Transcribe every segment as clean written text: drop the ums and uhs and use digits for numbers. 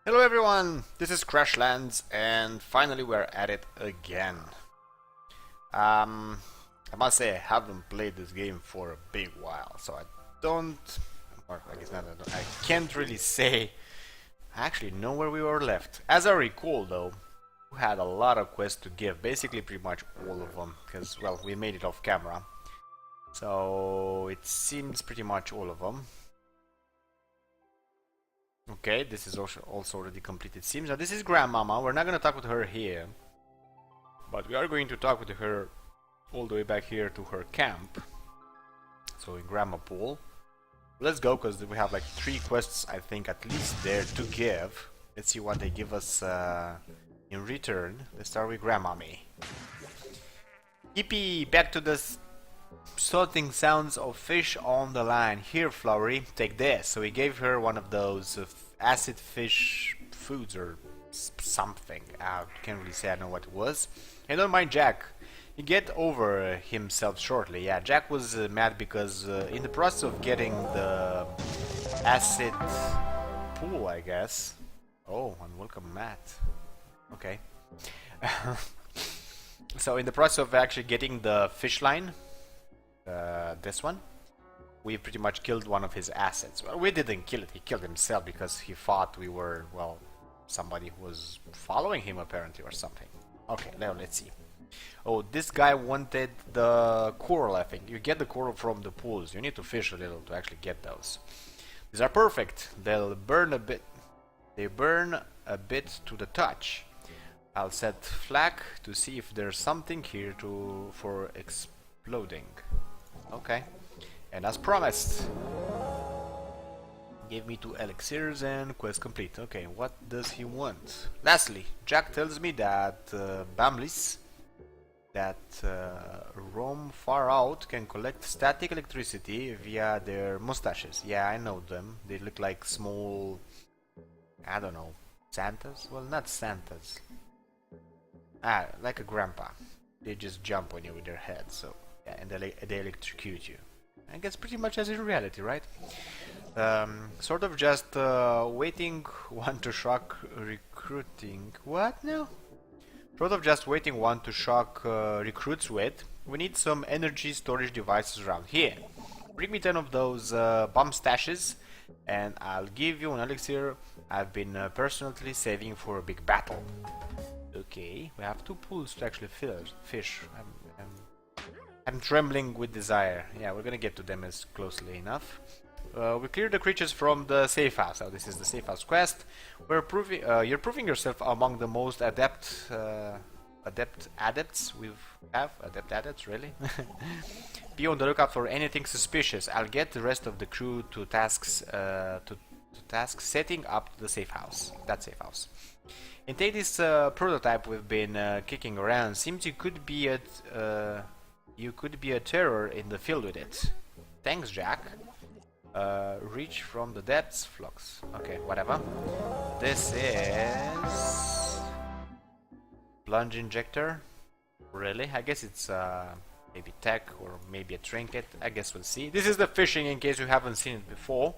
Hello everyone, this is Crashlands and finally we're at it again. I must say I haven't played this game for a big while, so I don't, or I guess not, I can't really say I actually know where we were left. As I recall though, we had a lot of quests to give, basically pretty much all of them, because well, we made it off camera. So it seems pretty much all of them. Okay, this is also already completed. Seems now this is Grandmama. We're not gonna talk with her here, but we are going to talk with her all the way back here to her camp. So in Grandma Pool. Let's go, because we have like 3 quests, I think, at least there to give. Let's see what they give us in return. Let's start with Grandmommy. Yippee! Back to the sorting sounds of fish on the line. Here, Flowery, take this. So we gave her one of those acid fish foods or something. I can't really say I know what it was. And don't mind Jack. He get over himself shortly. Yeah, Jack was mad because in the process of getting the acid pool, I guess. Oh, unwelcome Matt. Okay. So in the process of actually getting the fish line, this one, we pretty much killed one of his assets. Well, we didn't kill it, he killed himself because he thought we were, well, somebody who was following him apparently or something. Okay, now let's see. Oh, this guy wanted the coral, I think. You get the coral from the pools. You need to fish a little to actually get those. These are perfect. They'll burn a bit. They burn a bit to the touch. I'll set flak to see if there's something here for exploding. Okay, and as promised, gave me 2 elixirs and quest complete. Okay, what does he want? Lastly, Jack tells me that Bamlis that roam far out can collect static electricity via their mustaches. Yeah, I know them. They look like small, I don't know, Santas? Well, not Santas. Like a grandpa. They just jump on you with their head, so yeah, and they electrocute you. I guess pretty much as in reality, right? Sort of just waiting one to shock recruiting. What now? Sort of just waiting one to shock recruits with. We need some energy storage devices around here. Bring me 10 of those bomb stashes, and I'll give you an elixir I've been personally saving for a big battle. Okay, we have 2 pools to actually fish. I'm trembling with desire. Yeah, we're gonna get to them as closely enough. We cleared the creatures from the safe house. Now this is the safe house quest. You're proving yourself among the most adept adepts really. Be on the lookout for anything suspicious. I'll get the rest of the crew to tasks setting up the safe house. That safe house. And take this prototype we've been kicking around. Seems you could be a terror in the field with it. Thanks, Jack. Reach from the depths, flux. Okay, whatever. This is plunge injector. Really? I guess it's maybe tech or maybe a trinket. I guess we'll see. This is the fishing in case you haven't seen it before.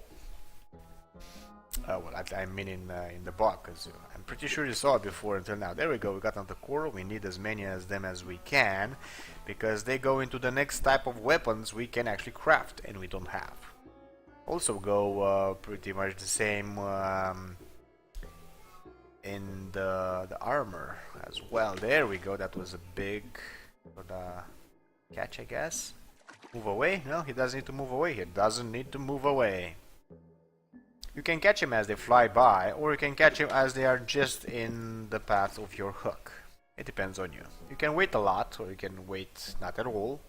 Well, I mean in the box, because I'm pretty sure you saw it before until now. There we go, we got on the coral. We need as many as them as we can, because they go into the next type of weapons we can actually craft, and we don't have. Also go pretty much the same in the armor as well. There we go, that was a big catch, I guess. Move away? No, he doesn't need to move away. He doesn't need to move away. You can catch him as they fly by, or you can catch him as they are just in the path of your hook. It depends on you. You can wait a lot, or you can wait not at all.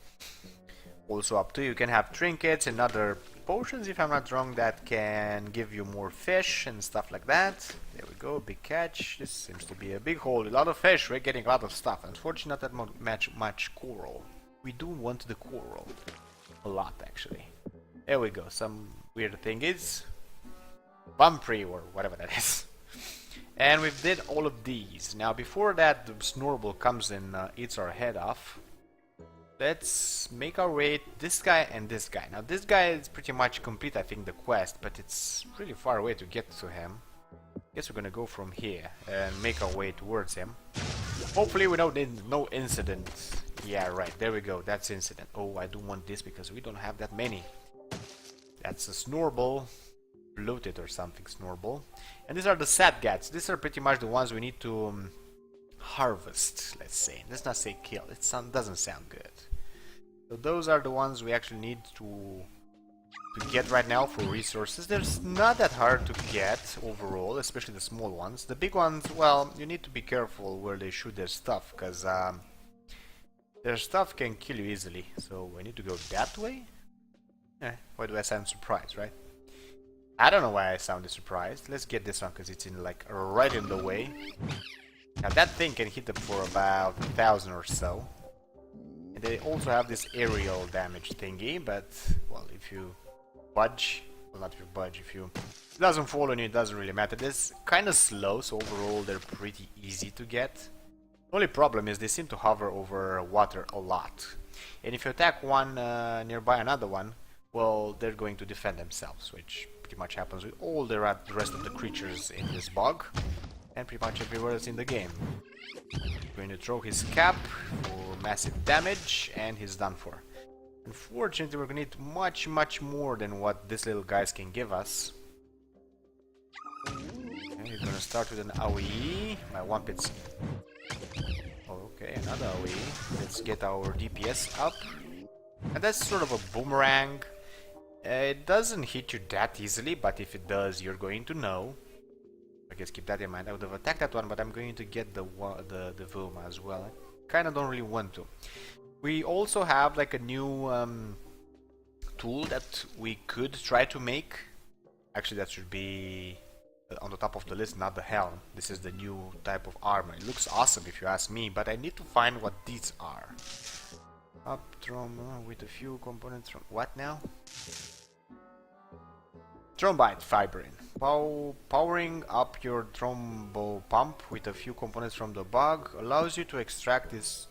Also up to you. You can have trinkets and other potions, if I'm not wrong, that can give you more fish and stuff like that. There we go, big catch. This seems to be a big hole. A lot of fish, we're getting a lot of stuff. Unfortunately, not that much coral. We do want the coral. A lot, actually. There we go. Some weird thing is Bumpy or whatever that is. And we did all of these. Now before that the Snorble comes and eats our head off, let's make our way this guy and this guy. Now this guy is pretty much complete, I think, the quest, but it's really far away to get to him. Guess we're gonna go from here and make our way towards him. Hopefully we don't need no incident. Yeah, right, there we go, that's incident. Oh, I don't want this because we don't have that many. That's a snorble. Bloated or something, snorble. And these are the sad gats. These are pretty much the ones we need to harvest, let's say. Let's not say kill, it doesn't sound good. So those are the ones we actually need to get right now for resources. They're not that hard to get overall, especially the small ones. The big ones, well, you need to be careful where they shoot their stuff, because their stuff can kill you easily. So we need to go that way? Why do I sound surprised, right? I don't know why I sounded surprised. Let's get this one, because it's in like right in the way. Now that thing can hit them for about 1,000 or so. And they also have this aerial damage thingy, but, well, if you budge, well, not if you budge, if you... It doesn't fall on you, it doesn't really matter. It's kind of slow, so overall they're pretty easy to get. The only problem is they seem to hover over water a lot. And if you attack one nearby another one, well, they're going to defend themselves, which pretty much happens with all the rest of the creatures in this bog. And pretty much everywhere else in the game. Going to throw his cap for massive damage, and he's done for. Unfortunately, we're gonna need much, much more than what these little guys can give us. And he's gonna start with an AoE. My one pit's... Okay, another AoE. Let's get our DPS up. And that's sort of a boomerang. It doesn't hit you that easily, but if it does, you're going to know. I guess keep that in mind. I would have attacked that one, but I'm going to get the Vuma as well. I kind of don't really want to. We also have like a new tool that we could try to make. Actually, that should be on the top of the list, not the helm. This is the new type of armor. It looks awesome if you ask me, but I need to find what these are. Up trauma with a few components from... What now? Trombite fibrin. Powering up your trombo pump with a few components from the bog allows you to extract these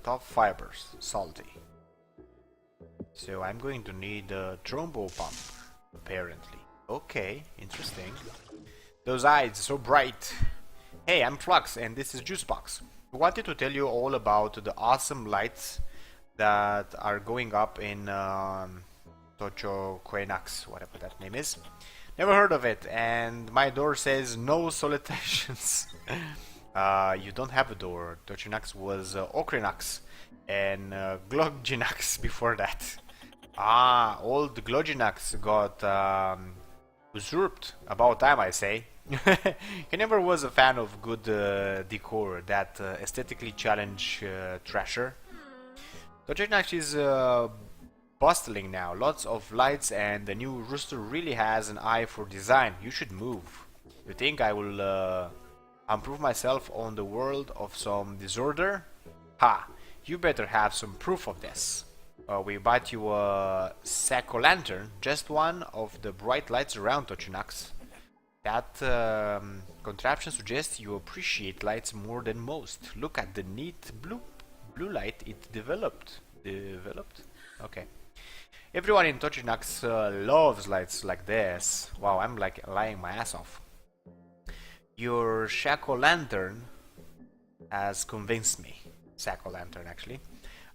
tough fibers, salty. So I'm going to need a trombo pump, apparently. Okay, interesting. Those eyes, so bright. Hey, I'm Flux, and this is Juicebox. I wanted to tell you all about the awesome lights that are going up in Tocho Koenax, whatever that name is. Never heard of it, and my door says no salutations. You don't have a door. Tochinax was Okrinax and Glogginax before that. Old Glogginax got usurped. About time, I say. He never was a fan of good decor that aesthetically challenge Trasher. Tochinax is bustling now, lots of lights, and the new rooster really has an eye for design. You should move. You think I will improve myself on the world of some disorder? Ha! You better have some proof of this. We bought you a sack-o'-lantern, just one of the bright lights around Tochinax. That contraption suggests you appreciate lights more than most. Look at the neat blue light it developed. Okay. Everyone in Tochinax loves lights like this. Wow, I'm like lying my ass off. Your Shack-o'-lantern has convinced me. Sack-o'-lantern, actually.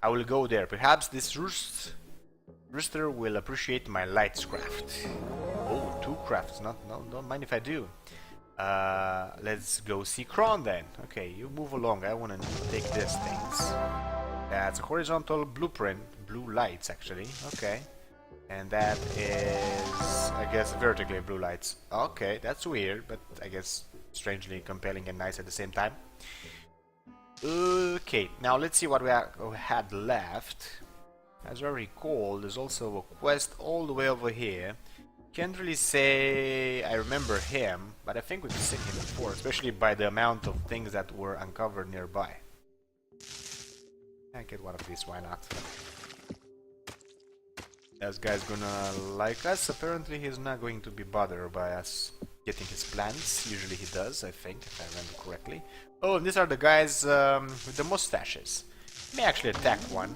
I will go there. Perhaps this rooster will appreciate my lights craft. Oh, 2 crafts. No, don't mind if I do. Let's go see Kron then. Okay, you move along. I want to take these things. That's a horizontal blueprint. Blue lights, actually. Okay. And that is, I guess, vertically blue lights. Okay, that's weird, but I guess strangely compelling and nice at the same time. Okay, now let's see what we had left. As I recall, there's also a quest all the way over here. Can't really say I remember him, but I think we've seen him before, especially by the amount of things that were uncovered nearby. I get one of these, why not? This guy's gonna like us. Apparently he's not going to be bothered by us getting his plants. Usually he does, I think, if I remember correctly. Oh, and these are the guys with the mustaches. May actually attack one.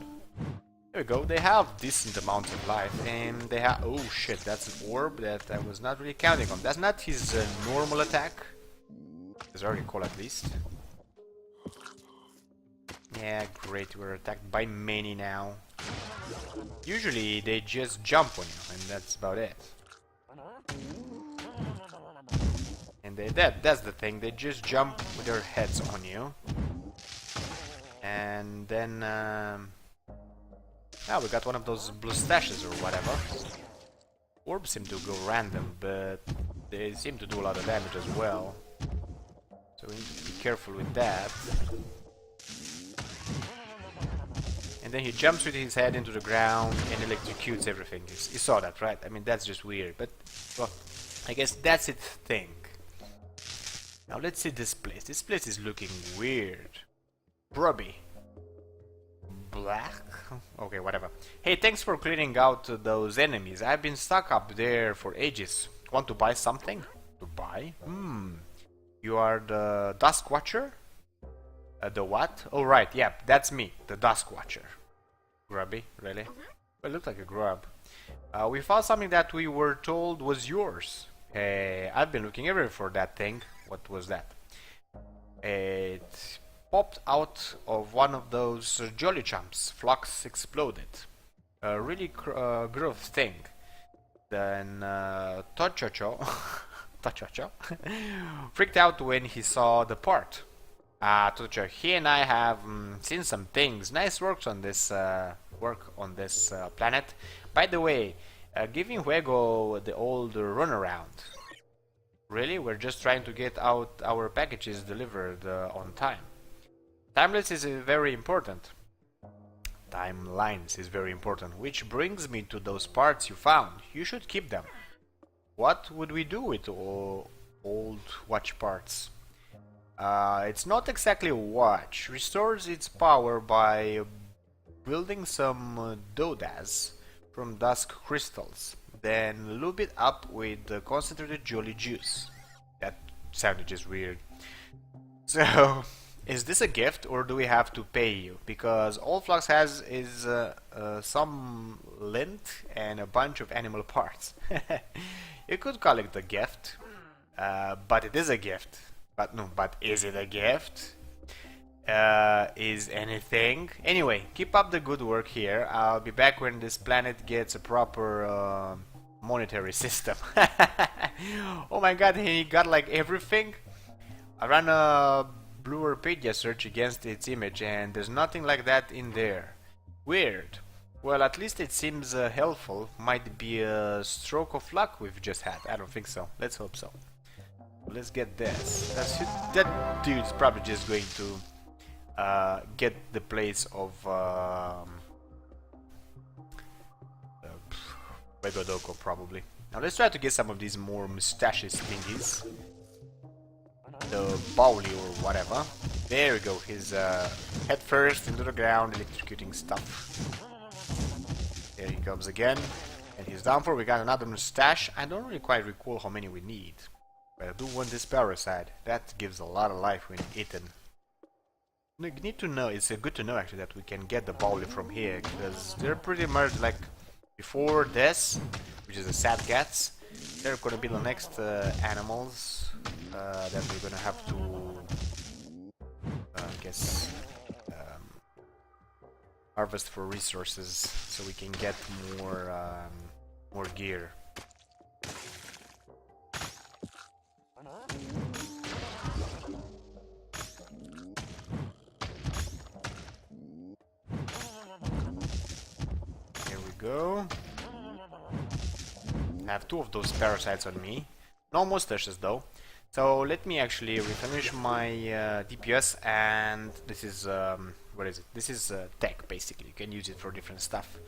There we go. They have decent amounts of life, and they have... Oh shit, that's an orb that I was not really counting on. That's not his normal attack. as I recall at least. Yeah, great, we're attacked by many now. Usually they just jump on you, and that's about it. And that's the thing, they just jump with their heads on you. And then, we got one of those blue stashes or whatever. Orbs seem to go random, but they seem to do a lot of damage as well. So we need to be careful with that. And then he jumps with his head into the ground and electrocutes everything. You saw that, right? I mean, that's just weird, but well, I guess that's its thing. Now let's see this place. This place is looking weird. Grubby. Black? Okay, whatever. Hey, thanks for clearing out those enemies. I've been stuck up there for ages. Want to buy something? To buy? You are the Dusk Watcher? The what? Oh, right, yeah, that's me, the Dusk Watcher. Grubby, really? Well, it looked like a grub. We found something that we were told was yours. I've been looking everywhere for that thing. What was that? It popped out of one of those jolly jumps. Flux exploded. A really gross thing. Then Tochocho freaked out when he saw the part. Tochocho, he and I have seen some things. Nice work on this planet. By the way, giving Huego the old runaround. Really? We're just trying to get out our packages delivered on time. Timeless is very important. Timelines is very important. Which brings me to those parts you found. You should keep them. What would we do with old watch parts? It's not exactly a watch. Restores its power by building some dodas from dusk crystals. Then lube it up with concentrated jolly juice. That sounded just weird. So, is this a gift or do we have to pay you? Because all Flux has is some lint and a bunch of animal parts. You could call it a gift, but it is a gift. But is it a gift? Is anything? Anyway, keep up the good work here. I'll be back when this planet gets a proper monetary system. Oh my god, he got like everything. I ran a Bluerpedia search against its image and there's nothing like that in there. Weird. Well, at least it seems helpful. Might be a stroke of luck we've just had. I don't think so. Let's hope so. Let's get this. That dude's probably just going to get the place of Wegodoko, probably. Now let's try to get some of these more mustaches thingies. The bawg or whatever. There we go. His head first into the ground, electrocuting stuff. There he comes again. And he's down for. We got another mustache. I don't really quite recall how many we need. But I do want this parasite. That gives a lot of life when eaten. You need to know, it's good to know actually that we can get the bawg from here, because they're pretty much like before this, which is the sad cats. They're gonna be the next animals that we're gonna have to, I guess, harvest for resources so we can get more gear. Go. I have two of those parasites on me. No mustaches though. So let me actually refinish my DPS, and this is what is it? This is tech basically. You can use it for different stuff.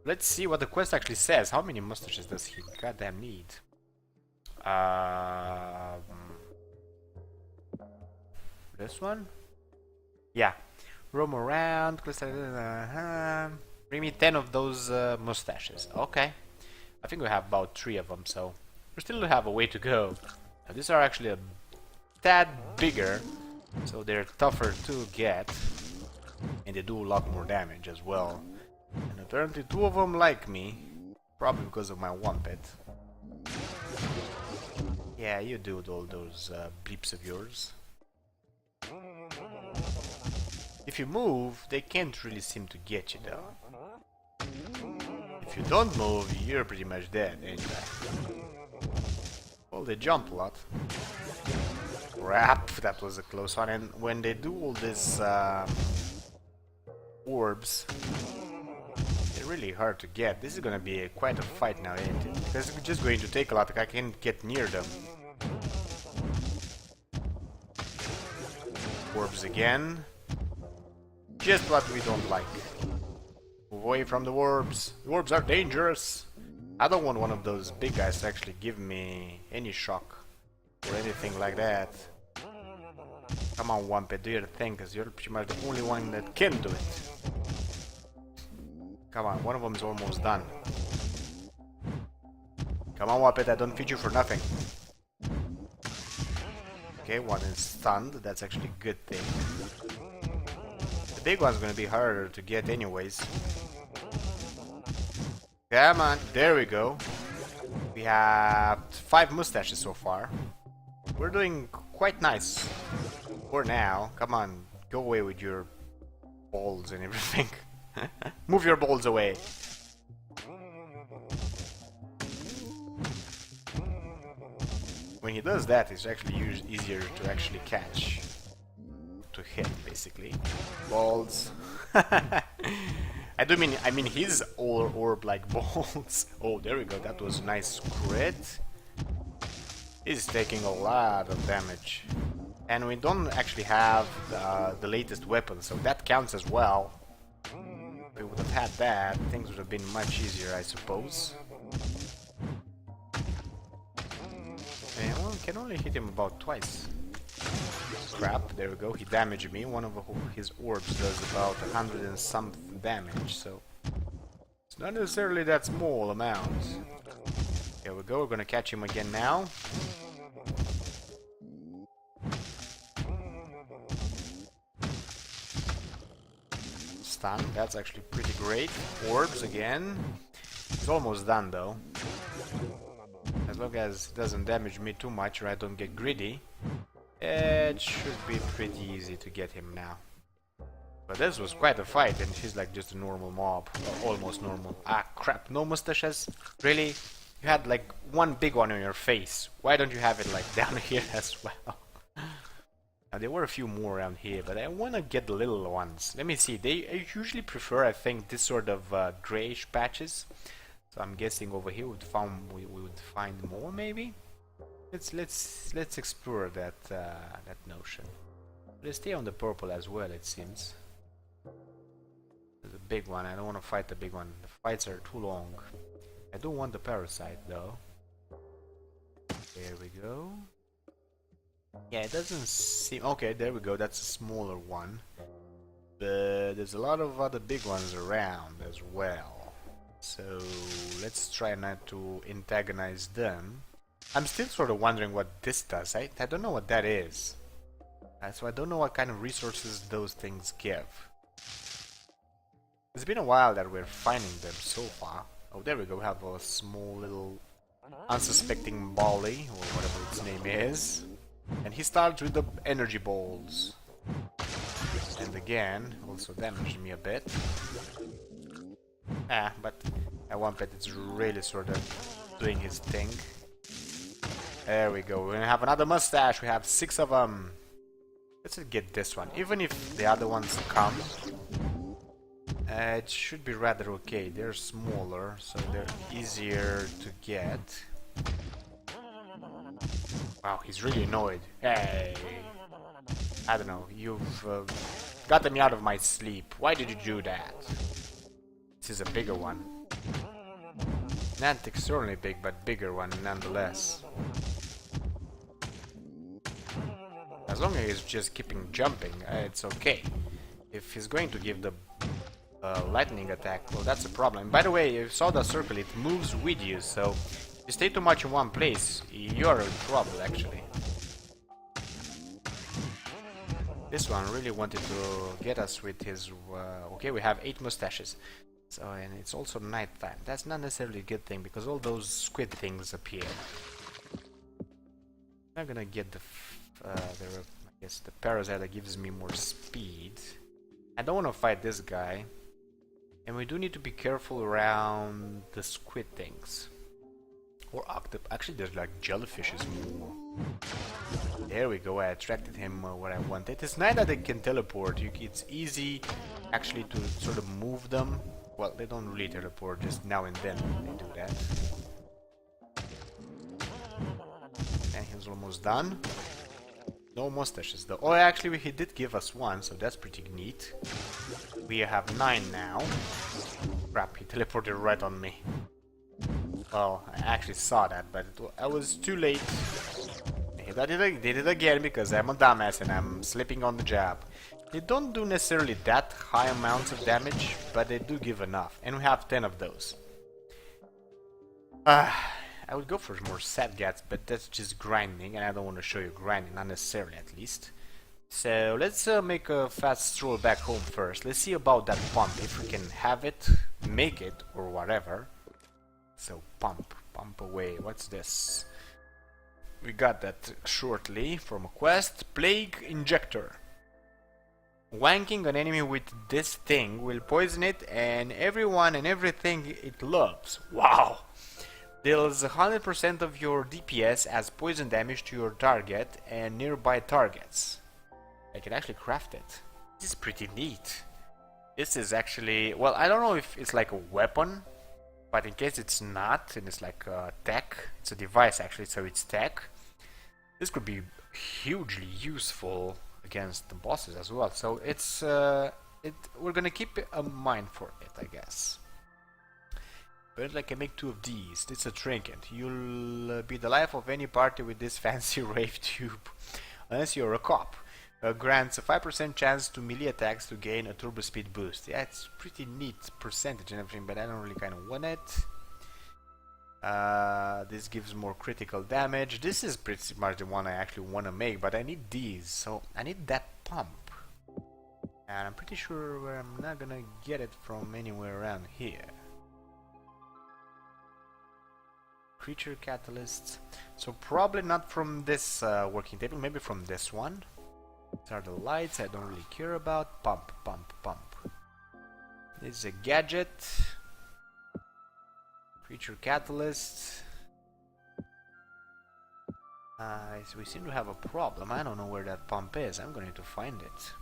Let's see what the quest actually says. How many mustaches does he goddamn need? This one? Yeah. Roam around. Bring me 10 of those mustaches. Okay. I think we have about 3 of them, so we still have a way to go. Now, these are actually a tad bigger, so they're tougher to get. And they do a lot more damage as well. And apparently 2 of them like me. Probably because of my Wampet. Yeah, you do all those bleeps of yours. If you move, they can't really seem to get you though. If you don't move, you're pretty much dead, ain't you? Well, they jump a lot. Crap, that was a close one. And when they do all these orbs, they're really hard to get. This is gonna be quite a fight now, ain't it? Because it's just going to take a lot. I can't get near them. Orbs again. Just what we don't like. Move away from the orbs. The orbs are dangerous. I don't want one of those big guys to actually give me any shock or anything like that. Come on, Wanope, do your thing, because you're pretty much the only one that can do it. Come on, one of them is almost done. Come on, Wanope, I don't feed you for nothing. Okay, one is stunned, that's actually a good thing. The big one's gonna be harder to get anyways. Come on, there we go. We have 5 mustaches so far. We're doing quite nice for now. Come on, go away with your balls and everything. Move your balls away. When he does that, it's actually easier to actually catch. To hit, basically. Balls. I mean his orb like balls. Oh, there we go. That was a nice crit. He's taking a lot of damage. And we don't actually have the latest weapon, so that counts as well. If we would have had that, things would have been much easier, I suppose. And well, can only hit him about twice. Crap, there we go, he damaged me. One of his orbs does about 100 and something damage, so it's not necessarily that small amount. There we go, we're gonna catch him again now. Stun, that's actually pretty great. Orbs again. It's almost done though. As long as it doesn't damage me too much or I don't get greedy, it should be pretty easy to get him now. But this was quite a fight, and he's like just a normal mob. Or almost normal. Ah, crap, no mustaches? Really? You had like one big one on your face. Why don't you have it like down here as well? Now, there were a few more around here, but I want to get the little ones. Let me see. They usually prefer, I think, this sort of grayish patches. So I'm guessing over here we would find more, maybe. Let's explore that that notion. Let's stay on the purple as well. It seems there's a big one. I don't want to fight the big one. The fights are too long. I don't want the parasite though. There we go. Yeah, it doesn't seem... Okay, there we go. That's a smaller one. But there's a lot of other big ones around as well. So let's try not to antagonize them. I'm still sort of wondering what this does. I don't know what that is. So I don't know what kind of resources those things give. It's been a while that we're finding them so far. Oh, there we go. We have a small little unsuspecting Bali, or whatever its name is. And he starts with the energy balls. And again, also damaged me a bit. But at one bit it's really sort of doing his thing. There we go. We're gonna have another mustache. We have 6 of them. Let's get this one. Even if the other ones come, it should be rather okay. They're smaller, so they're easier to get. Wow, he's really annoyed. Hey! I don't know, you've gotten me out of my sleep. Why did you do that? This is a bigger one. Not extraordinarily big, but bigger one nonetheless. As long as he's just keeping jumping, it's okay. If he's going to give the lightning attack, well, that's a problem. By the way, you saw the circle, it moves with you, so if you stay too much in one place, you're in trouble, actually. This one really wanted to get us with his... okay, we have 8 mustaches. So, and it's also nighttime. That's not necessarily a good thing, because all those squid things appear. I'm not gonna get the... I guess the parasite that gives me more speed. I don't want to fight this guy. And we do need to be careful around the squid things. Or octopus. Actually, there's like jellyfishes more. There we go, I attracted him where I wanted. It's nice that they can teleport. It's easy actually to sort of move them. Well, they don't really teleport, just now and then they do that. And he was almost done. No mustaches though. Oh, actually he did give us one, so that's pretty neat. We have 9 now. Crap, he teleported right on me. Well, I actually saw that, but I was too late. I did it again because I'm a dumbass and I'm slipping on the jab. They don't do necessarily that high amounts of damage, but they do give enough. And we have 10 of those. I would go for more Sadgats, but that's just grinding, and I don't want to show you grinding, not necessarily at least. So let's make a fast stroll back home first. Let's see about that pump, if we can have it, make it, or whatever. So pump away. What's this? We got that shortly from a quest. Plague Injector. Wanking an enemy with this thing will poison it and everyone and everything it loves. Wow! Deals 100% of your DPS as poison damage to your target and nearby targets. I can actually craft it. This is pretty neat. This is actually... Well, I don't know if it's like a weapon, but in case it's not, and it's like tech, it's a device actually, so it's tech. This could be hugely useful against the bosses as well. So it's we're gonna keep a mind for it, I guess. But I can make 2 of these. It's a trinket. You'll be the life of any party with this fancy rave tube, unless you're a cop. Grants a 5% chance to melee attacks to gain a turbo speed boost. Yeah, it's pretty neat percentage and everything, but I don't really kind of want it. This gives more critical damage. This is pretty much the one I actually want to make, but I need these, so I need that pump. And I'm pretty sure where I'm not gonna get it from anywhere around here. Creature catalysts. So probably not from this working table, maybe from this one. These are the lights I don't really care about. Pump. This is a gadget. Creature catalyst. So we seem to have a problem. I don't know where that pump is. I'm going to find it.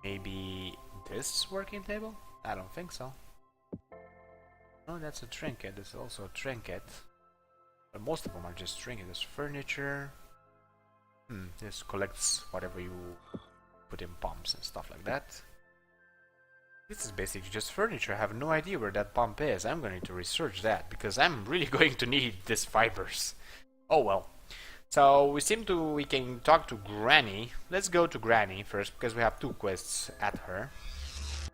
Maybe this working table? I don't think so. No, that's a trinket. This is also a trinket. But most of them are just trinkets. There's furniture. This collects whatever you put in pumps and stuff like that. This is basically just furniture. I have no idea where that pump is. I'm going to research that because I'm really going to need these fibers. Oh well. So we can talk to Granny. Let's go to Granny first because we have 2 quests at her.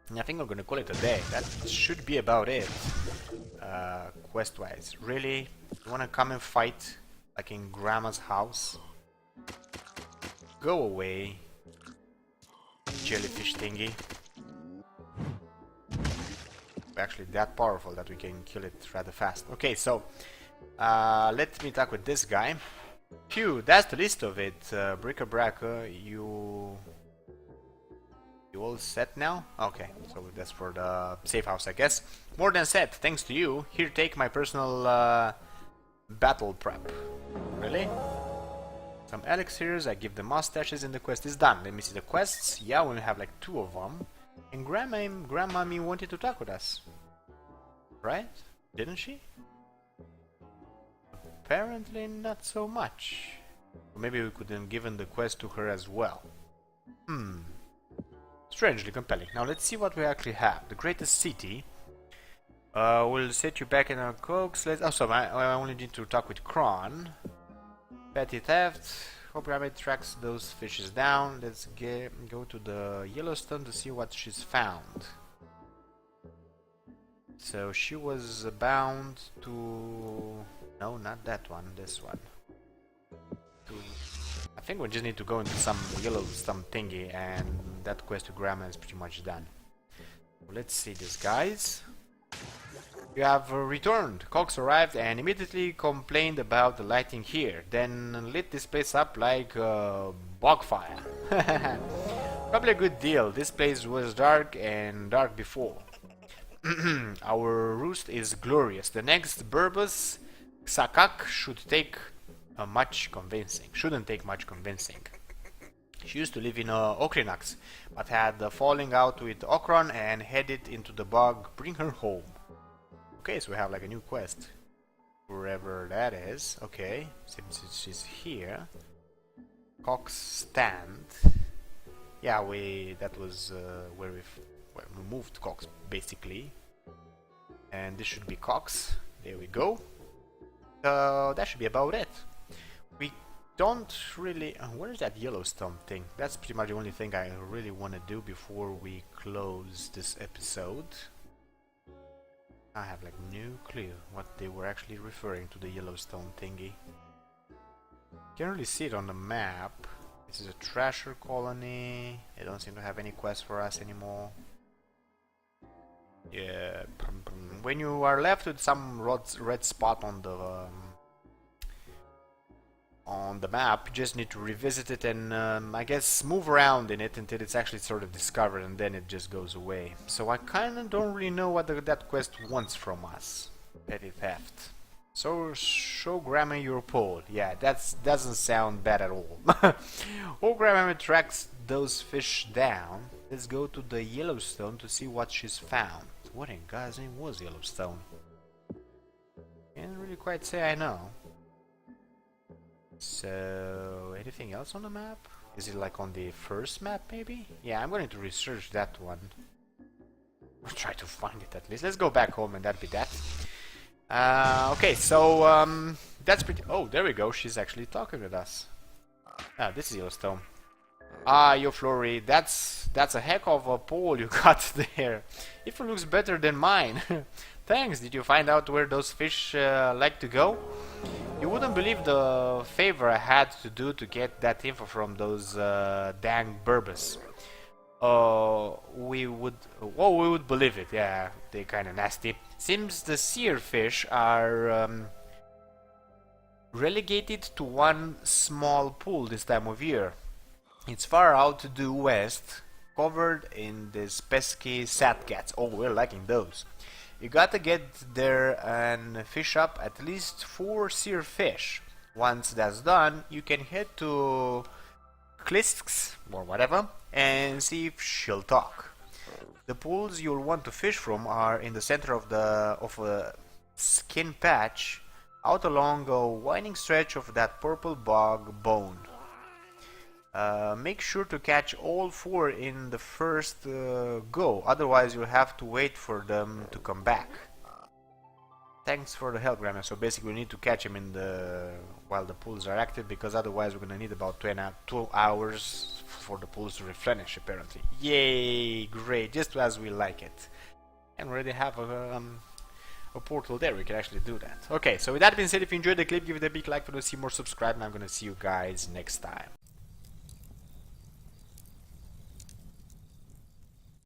And I think I'm going to call it a day. That should be about it. Quest wise. Really? You want to come and fight like in Grandma's house? Go away, jellyfish thingy. We're actually that powerful that we can kill it rather fast. Okay, so let me talk with this guy. Phew, that's the list of it. Bric-a-brac, you all set now? Okay, so that's for the safe house, I guess. More than set, thanks to you. Here, take my personal battle prep. Really? Some elixirs, I give the mustaches and the quest is done. Let me see the quests. Yeah, we have like 2 of them. And Grandmommy wanted to talk with us. Right? Didn't she? Apparently not so much. Or maybe we could have given the quest to her as well. Strangely compelling. Now let's see what we actually have. The greatest city. We'll set you back in our coax. Oh, so I only need to talk with Kron. Petty theft. Hope Rabbit tracks those fishes down. Let's go to the Yellowstone to see what she's found. So she was bound to... No, not that one. This one. I think we just need to go into some Yellowstone thingy, and that quest to Grandma is pretty much done. Let's see these guys. You have returned. Cox arrived and immediately complained about the lighting here, then lit this place up like a bog fire. Probably a good deal. This place was dark and dark before. Our roost is glorious. The next Burbus Sakak shouldn't take much convincing. She used to live in Okrinax, but had a falling out with Okron and headed into the bog. Bring her home. Okay, so we have like a new quest. Wherever that is. Okay, seems she's here. Cox stand. Yeah, that was where we moved Cox basically. And this should be Cox. There we go. That should be about it. We don't really... where is that Yellowstone thing? That's pretty much the only thing I really want to do before we close this episode. I have like no clue what they were actually referring to the Yellowstone thingy. Can't really see it on the map. This is a trasher colony. They don't seem to have any quests for us anymore. Yeah, when you are left with some red spot on the map, you just need to revisit it and I guess move around in it until it's actually sort of discovered, and then it just goes away. So I kind of don't really know what that quest wants from us. Petty theft. So show Grandma your pole. Yeah, that doesn't sound bad at all. Oh, Grandma tracks those fish down. Let's go to the Yellowstone to see what she's found. What in God's name was Yellowstone? Can't really quite say I know. So, anything else on the map? Is it like on the first map maybe? Yeah, I'm going to research that one. Or try to find it at least. Let's go back home and that'd be that. Okay, so that's pretty... oh, there we go. She's actually talking with us. Ah, this is Yellowstone. Ah, yo Flory, that's a heck of a pole you got there. It looks better than mine. Thanks. Did you find out where those fish like to go? You wouldn't believe the favor I had to do to get that info from those dang Burbus. We would believe it. Yeah, they're kind of nasty. Seems the seer fish are relegated to one small pool this time of year. It's far out due west, covered in these pesky satcats. Oh, we're liking those. You gotta get there and fish up at least 4 seer fish. Once that's done, you can head to Klisk's or whatever and see if she'll talk. The pools you'll want to fish from are in the center of a skin patch out along a winding stretch of that purple bog bone. Make sure to catch all 4 in the first go, otherwise you'll have to wait for them to come back. Thanks for the help, Grandma. So basically we need to catch him while the pools are active, because otherwise we're gonna need about 2 hours for the pools to replenish apparently. Yay, great, just as we like it. And we already have a portal there, we can actually do that. Okay, so with that being said, if you enjoyed the clip, give it a big like, if you want to see more, subscribe, and I'm gonna see you guys next time.